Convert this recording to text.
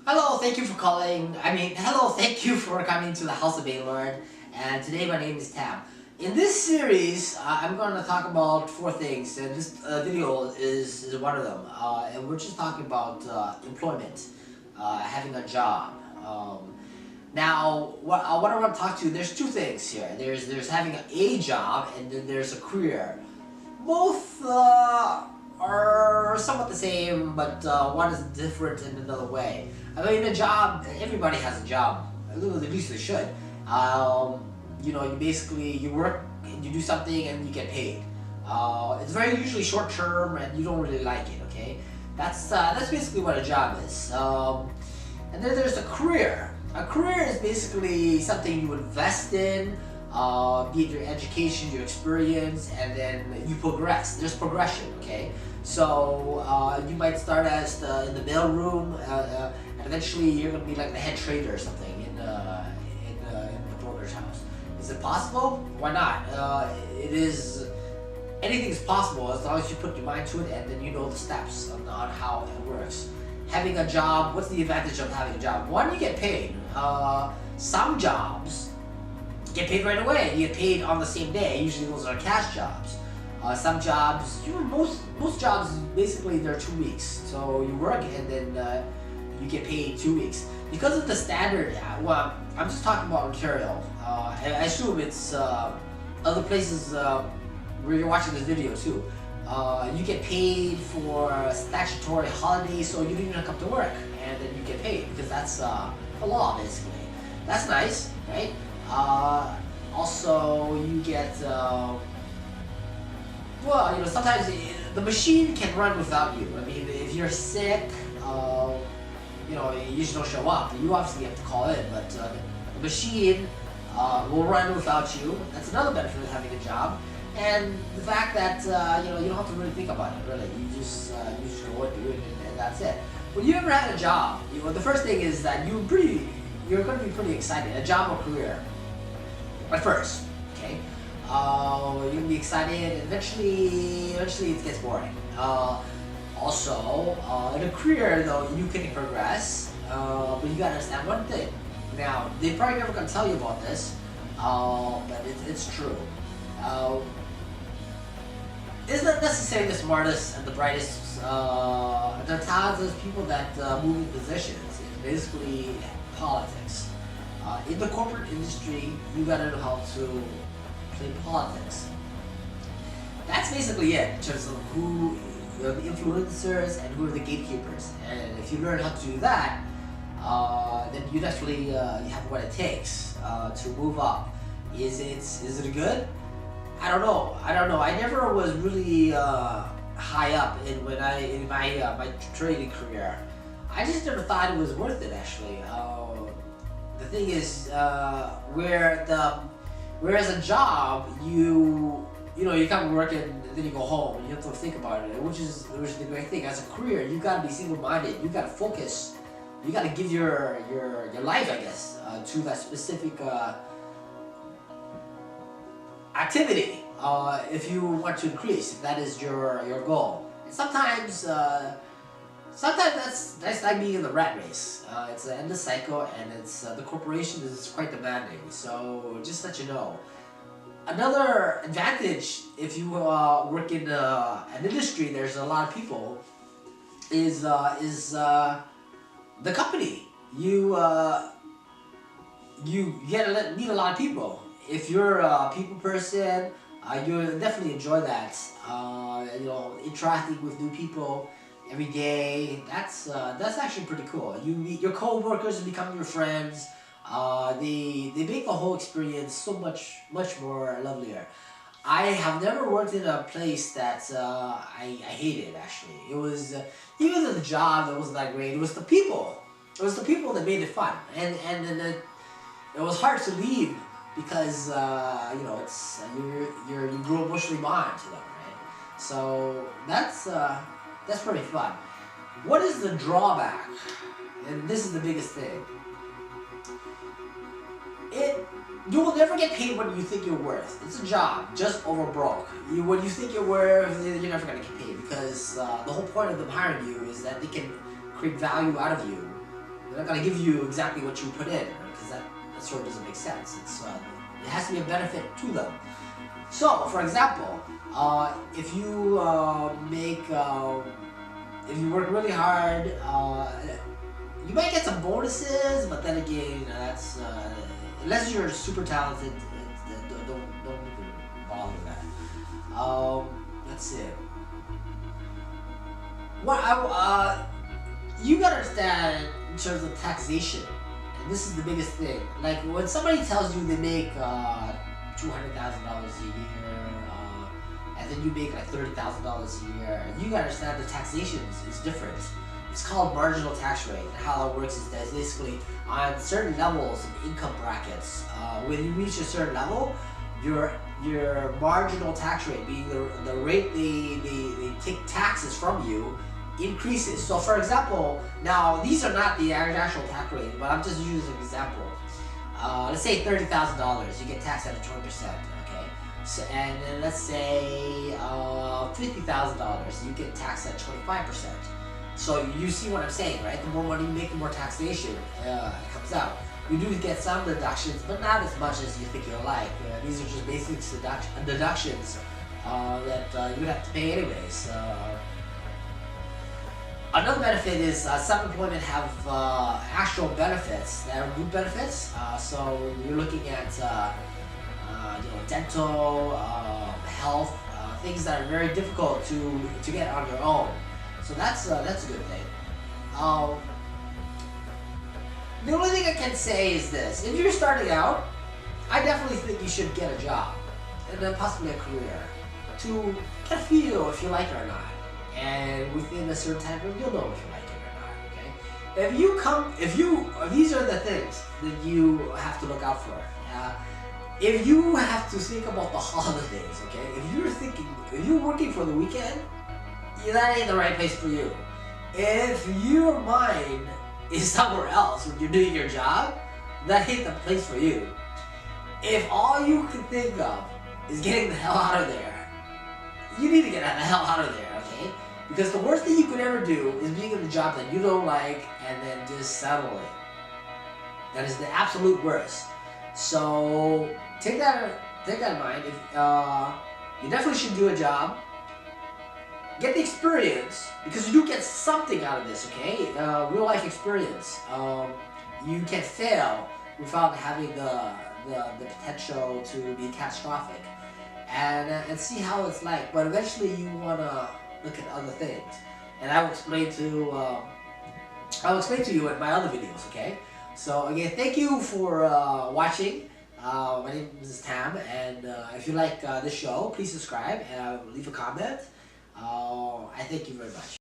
Hello, thank you for calling. Hello, thank you for coming to the House of Banelord. And today my name is Tam. In this series, I'm going to talk about four things, and this video is one of them. And we're just talking about employment, having a job. Now, what I want to talk to, there's two things here. There's having a job, and then there's a career. Both are somewhat the same, but one is different in another way. I mean, a job, everybody has a job, at least they should. You work and you do something and you get paid. It's very usually short term and you don't really like it, okay? That's basically what a job is. And then there's a career. A career is basically something you invest in, be it your education, your experience, and then you progress. There's progression, okay? So you might start as in the mailroom, and eventually you're gonna be like the head trader or something in the broker's house. Is it possible? Why not? It is. Anything is possible as long as you put your mind to it and then you know the steps on how it works. Having a job, what's the advantage of having a job? One, you get paid. Some jobs get paid right away. You get paid on the same day. Usually those are cash jobs. Some jobs, most jobs, basically they're 2 weeks. So you work and then you get paid 2 weeks. Because of the standard, well, I'm just talking about Ontario. I assume it's other places where you're watching this video too. You get paid for statutory holidays, so you don't even come to work, and then you get paid because that's the law basically. That's nice, right? Also, you get sometimes the machine can run without you. I mean, if you're sick, you just don't show up. You obviously have to call in, but the machine will run without you. That's another benefit of having a job. And the fact that you don't have to really think about it. Really, you just go and do it, and that's it. When you ever had a job, the first thing is that you're going to be pretty excited. A job or career, at first, okay. You're going to be excited. And eventually it gets boring. Also, in a career though, you can progress, but you gotta understand one thing. Now, they probably never gonna tell you about this, but it's true. It's not necessarily the smartest and the brightest. There are tons of people that move in positions. It's basically politics. In the corporate industry, you gotta know how to play politics. That's basically it in terms of who are the influencers and who are the gatekeepers. And if you learn how to do that, then you actually you have what it takes to move up. Is it good? I don't know. I never was really high up in my trading career. I just never thought it was worth it actually. The thing is, whereas a job, you come to work and then you go home and you have to think about it, which is the great thing. As a career, you gotta be single-minded. You gotta focus. You gotta give your life, I guess, to that specific activity. If you want to increase, if that is your goal. And sometimes that's like being in the rat race. It's an endless cycle, and it's the corporation is quite demanding. So just let you know. Another advantage if you work in an industry, there's a lot of people. Is the company. You get meet a lot of people. If you're a people person, you'll definitely enjoy that. Interacting with new people every day. That's actually pretty cool. You meet your co-workers and become your friends. They make the whole experience so much more lovelier. I have never worked in a place that I hated actually. It was even the job that wasn't that great. It was the people. It was the people that made it fun, and it was hard to leave because you grow emotionally bond to them, right? So that's pretty fun. What is the drawback? And this is the biggest thing. You will never get paid what you think you're worth. It's a job, just over broke. What you think you're worth, you're never gonna get paid because the whole point of them hiring you is that they can create value out of you. They're not gonna give you exactly what you put in because that sort of doesn't make sense. It has to be a benefit to them. So, for example, if you if you work really hard, you might get some bonuses, but then again, that's unless you're super talented, don't even bother with that. Let's see. You gotta understand in terms of taxation, and this is the biggest thing. Like when somebody tells you they make $200,000 a year, and then you make like $30,000 a year, you gotta understand the taxation is different. It's called marginal tax rate, and how it works is that basically on certain levels of income brackets, when you reach a certain level, your marginal tax rate, being the rate they take taxes from you, increases. So for example, now these are not the actual tax rate, but I'm just using an example. Let's say $30,000, you get taxed at 20%, okay? So, and then let's say $50,000, you get taxed at 25%. So you see what I'm saying, right? The more money you make, the more taxation comes out. You do get some deductions, but not as much as you think you'll like. These are just basic deductions that you would have to pay anyways. Another benefit is self-employment have actual benefits that are good benefits. So you're looking at dental, health, things that are very difficult to get on your own. So that's a good thing. The only thing I can say is this: if you're starting out, I definitely think you should get a job and then possibly a career to get a feel if you like it or not. And within a certain time frame, you'll know if you like it or not. Okay? If these are the things that you have to look out for. If you have to think about the holidays, okay? If you're working for the weekend, that ain't the right place for you. If your mind is somewhere else when you're doing your job, that ain't the place for you. If all you can think of is getting the hell out of there, you need to get the hell out of there, okay? Because the worst thing you could ever do is being in a job that you don't like and then just settling. That is the absolute worst. So take that in mind. If you definitely should do a job. Get the experience, because you do get something out of this, okay? Real life experience. You can fail without having the potential to be catastrophic, and see how it's like. But eventually, you wanna look at other things, and I will explain to you in my other videos, okay? So again, thank you for watching. My name is Tam, and if you like this show, please subscribe and leave a comment. I thank you very much.